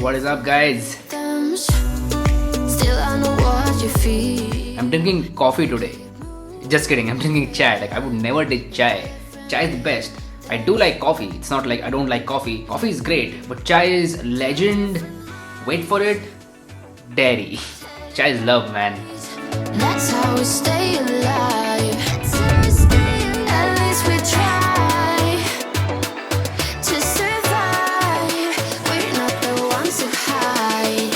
What is up, guys? Still I know what you feel. I'm drinking coffee today. Just kidding, I'm drinking chai. Like, I would never ditch chai. Chai is the best. I do like coffee. It's not like I don't like coffee. Coffee is great, but chai is legend. Wait for it. Dairy. Chai is love, man. That's how we stay alive. At least we try to survive. We're not the ones who hide.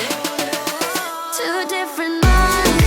Two different minds.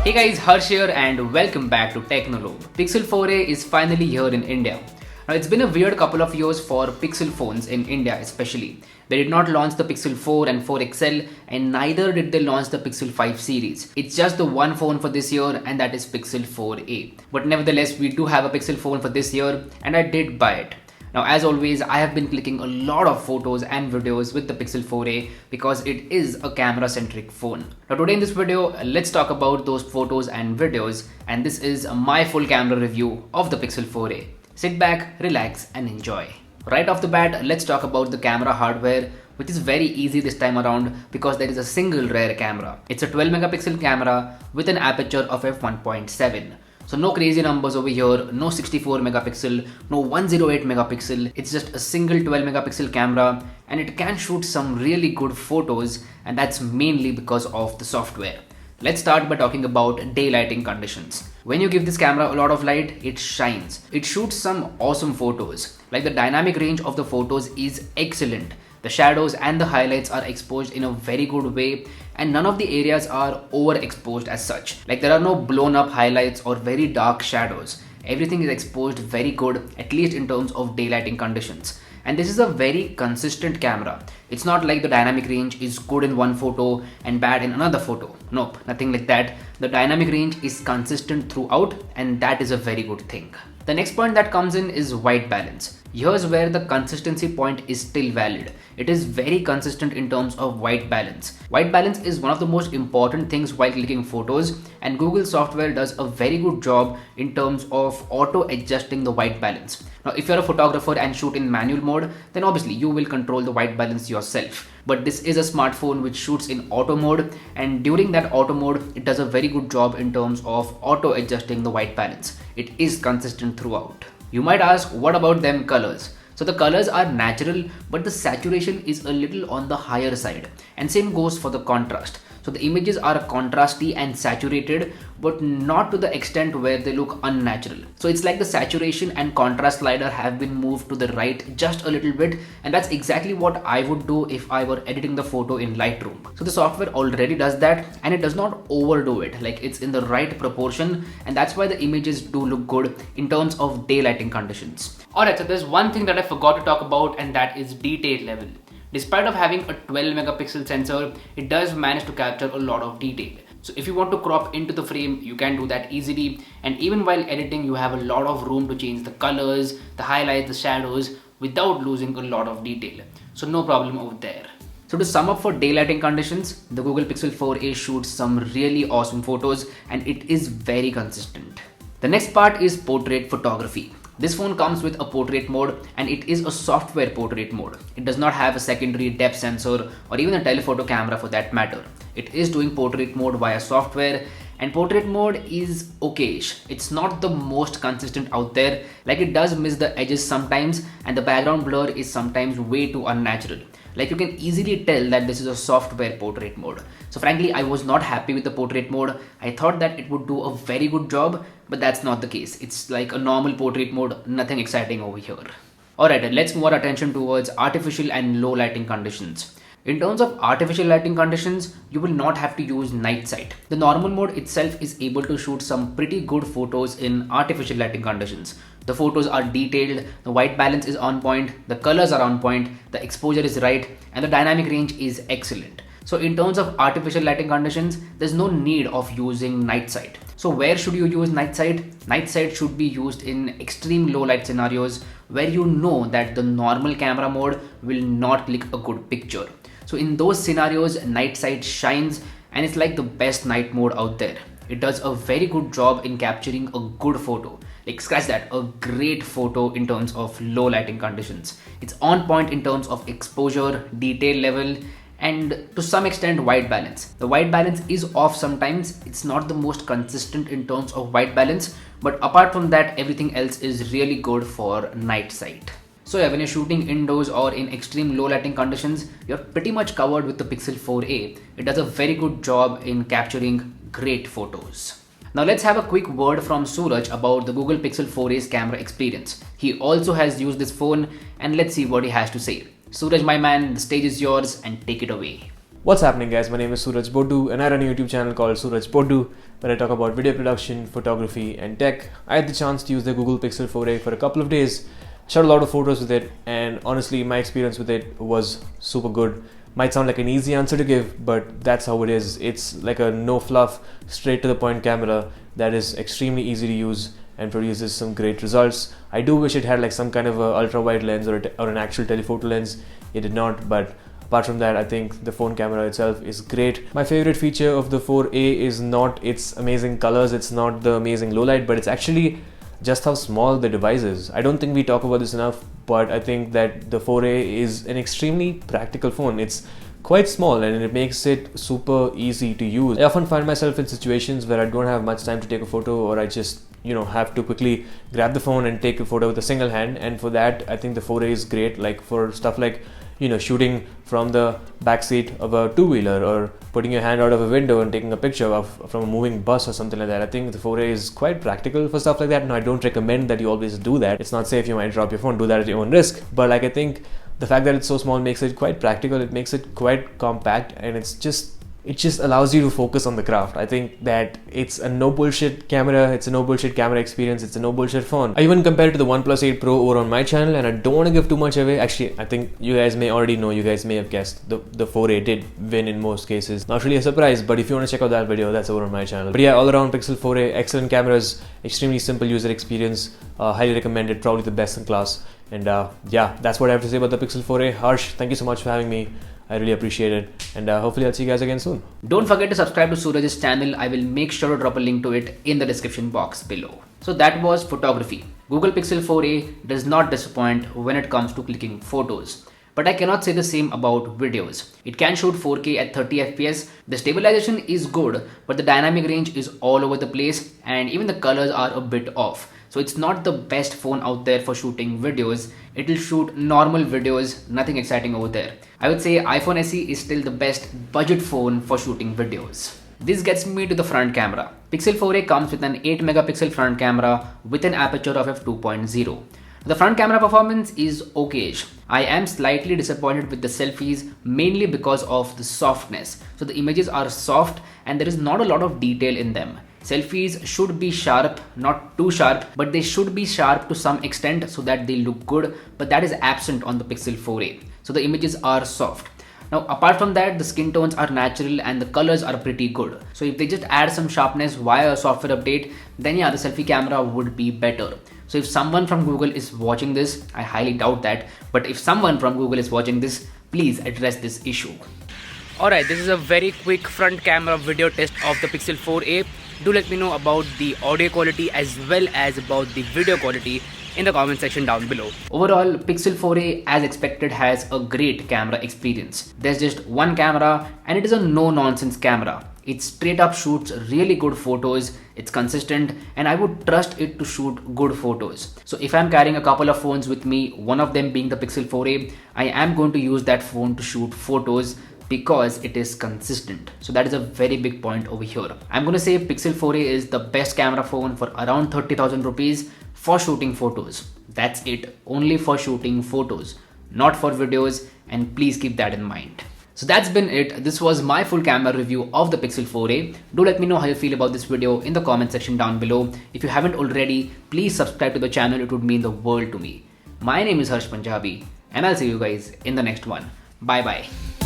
Hey guys, Harsh here and welcome back to Technolobe. Pixel 4a is finally here in India. Now it's been a weird couple of years for Pixel phones in India especially. They did not launch the Pixel 4 and 4 XL and neither did they launch the Pixel 5 series. It's just the one phone for this year and that is Pixel 4a. But nevertheless, we do have a Pixel phone for this year and I did buy it. Now as always, I have been clicking a lot of photos and videos with the Pixel 4a because it is a camera-centric phone. Now today in this video, let's talk about those photos and videos, and this is my full camera review of the Pixel 4a. Sit back, relax and enjoy. Right off the bat, let's talk about the camera hardware, which is very easy this time around because there is a single rear camera. It's a 12 megapixel camera with an aperture of f1.7. So no crazy numbers over here, no 64 megapixel, no 108 megapixel. It's just a single 12 megapixel camera and it can shoot some really good photos, and that's mainly because of the software. Let's start by talking about daylighting conditions. When you give this camera a lot of light, it shines. It shoots some awesome photos. Like the dynamic range of the photos is excellent. The shadows and the highlights are exposed in a very good way and none of the areas are overexposed as such. Like there are no blown up highlights or very dark shadows. Everything is exposed very good, at least in terms of daylighting conditions. And this is a very consistent camera. It's not like the dynamic range is good in one photo and bad in another photo. Nope, nothing like that. The dynamic range is consistent throughout and that is a very good thing. The next point that comes in is white balance. Here's where the consistency point is still valid. It is very consistent in terms of white balance. White balance is one of the most important things while clicking photos, and Google software does a very good job in terms of auto adjusting the white balance. Now if you're a photographer and shoot in manual mode, then obviously you will control the white balance yourself. But this is a smartphone which shoots in auto mode, and during that auto mode it does a very good job in terms of auto adjusting the white balance. It is consistent throughout. You might ask, what about them colors? So the colors are natural, but the saturation is a little on the higher side, and same goes for the contrast. So the images are contrasty and saturated, but not to the extent where they look unnatural. So it's like the saturation and contrast slider have been moved to the right just a little bit, and that's exactly what I would do if I were editing the photo in Lightroom. So the software already does that and it does not overdo it. Like it's in the right proportion, and that's why the images do look good in terms of daylighting conditions. Alright, so there's one thing that I forgot to talk about, and that is detail level. Despite of having a 12 megapixel sensor, it does manage to capture a lot of detail. So if you want to crop into the frame, you can do that easily. And even while editing, you have a lot of room to change the colors, the highlights, the shadows without losing a lot of detail. So no problem over there. So to sum up for daylighting conditions, the Google Pixel 4a shoots some really awesome photos and it is very consistent. The next part is portrait photography. This phone comes with a portrait mode and it is a software portrait mode. It does not have a secondary depth sensor or even a telephoto camera for that matter. It is doing portrait mode via software, and portrait mode is okayish. It's not the most consistent out there. Like it does miss the edges sometimes and the background blur is sometimes way too unnatural. Like you can easily tell that this is a software portrait mode. So frankly, I was not happy with the portrait mode. I thought that it would do a very good job, but that's not the case. It's like a normal portrait mode, nothing exciting over here. Alright, let's move our attention towards artificial and low lighting conditions. In terms of artificial lighting conditions, you will not have to use night sight. The normal mode itself is able to shoot some pretty good photos in artificial lighting conditions. The photos are detailed, the white balance is on point, the colors are on point, the exposure is right, and the dynamic range is excellent. So in terms of artificial lighting conditions, there's no need of using night sight. So where should you use night sight? Night sight should be used in extreme low light scenarios where you know that the normal camera mode will not click a good picture. So in those scenarios, night sight shines and it's like the best night mode out there. it does a very good job in capturing a good photo. Like scratch that, a great photo in terms of low lighting conditions. It's on point in terms of exposure, detail level, and to some extent white balance. The white balance is off sometimes. It's not the most consistent in terms of white balance, but apart from that, everything else is really good for night sight. So yeah, when you're shooting indoors or in extreme low lighting conditions, you're pretty much covered with the Pixel 4a. It does a very good job in capturing great photos. Now let's have a quick word from Suraj about the Google Pixel 4a's camera experience. He also has used this phone, and let's see what he has to say. Suraj, my man, the stage is yours and take it away. What's happening, guys? My name is Suraj Bodu and I run a YouTube channel called Suraj Bodu where I talk about video production, photography and tech. I had the chance to use the Google Pixel 4a for a couple of days, shot a lot of photos with it, and honestly my experience with it was super good. Might sound like an easy answer to give, but that's how it is. It's like a no fluff, straight to the point camera that is extremely easy to use and produces some great results. I do wish it had like some kind of a ultra wide lens or an actual telephoto lens. It did not, but apart from that, I think the phone camera itself is great. My favorite feature of the 4a is not its amazing colors, it's not the amazing low light, but it's actually just how small the device is. I don't think we talk about this enough, but I think that the 4a is an extremely practical phone. It's quite small and it makes it super easy to use. I often find myself in situations where I don't have much time to take a photo, or I just have to quickly grab the phone and take a photo with a single hand, and for that I think the 4a is great, like for stuff like shooting from the backseat of a two-wheeler or putting your hand out of a window and taking a picture from a moving bus or something like that. I think the 4a is quite practical for stuff like that. Now, I don't recommend that you always do that. It's not safe, you might drop your phone, do that at your own risk. But like, I think the fact that it's so small makes it quite practical, it makes it quite compact, and it just allows you to focus on the craft. I think that it's a no bullshit camera, it's a no bullshit camera experience, it's a no bullshit phone. I even compared it to the OnePlus 8 Pro over on my channel, and I don't want to give too much away. Actually, I think you guys may already know, you guys may have guessed, the 4a did win in most cases. Not really a surprise, but if you want to check out that video, that's over on my channel. But yeah, all around Pixel 4a, excellent cameras, extremely simple user experience, highly recommended, probably the best in class. And yeah, that's what I have to say about the Pixel 4a. Harsh, thank you so much for having me. I really appreciate it, and hopefully I'll see you guys again soon. Don't forget to subscribe to Suraj's channel. I will make sure to drop a link to it in the description box below. So that was photography. Google Pixel 4a does not disappoint when it comes to clicking photos. But I cannot say the same about videos. It can shoot 4K at 30 FPS. The stabilization is good, but the dynamic range is all over the place, and even the colors are a bit off. So it's not the best phone out there for shooting videos. It will shoot normal videos, nothing exciting over there. I would say iPhone SE is still the best budget phone for shooting videos. This gets me to the front camera. Pixel 4a comes with an 8 megapixel front camera with an aperture of f2.0. The front camera performance is okayish. I am slightly disappointed with the selfies, mainly because of the softness. So the images are soft and there is not a lot of detail in them. Selfies should be sharp, not too sharp, but they should be sharp to some extent so that they look good, but that is absent on the Pixel 4a. So the images are soft. Now, apart from that, the skin tones are natural and the colors are pretty good. So if they just add some sharpness via a software update, then yeah, the selfie camera would be better. So if someone from Google is watching this, I highly doubt that, but if someone from Google is watching this, please address this issue. Alright, this is a very quick front camera video test of the Pixel 4a. Do let me know about the audio quality as well as about the video quality in the comment section down below. Overall, Pixel 4a as expected has a great camera experience. There's just one camera and it is a no-nonsense camera. It straight up shoots really good photos, it's consistent, and I would trust it to shoot good photos. So if I'm carrying a couple of phones with me, one of them being the Pixel 4a, I am going to use that phone to shoot photos because it is consistent. So that is a very big point over here. I'm going to say Pixel 4a is the best camera phone for around 30,000 rupees for shooting photos. That's it, only for shooting photos, not for videos, and please keep that in mind. So that's been it. This was my full camera review of the Pixel 4a. Do let me know how you feel about this video in the comment section down below. If you haven't already, please subscribe to the channel, it would mean the world to me. My name is Harsh Punjabi and I'll see you guys in the next one. Bye bye.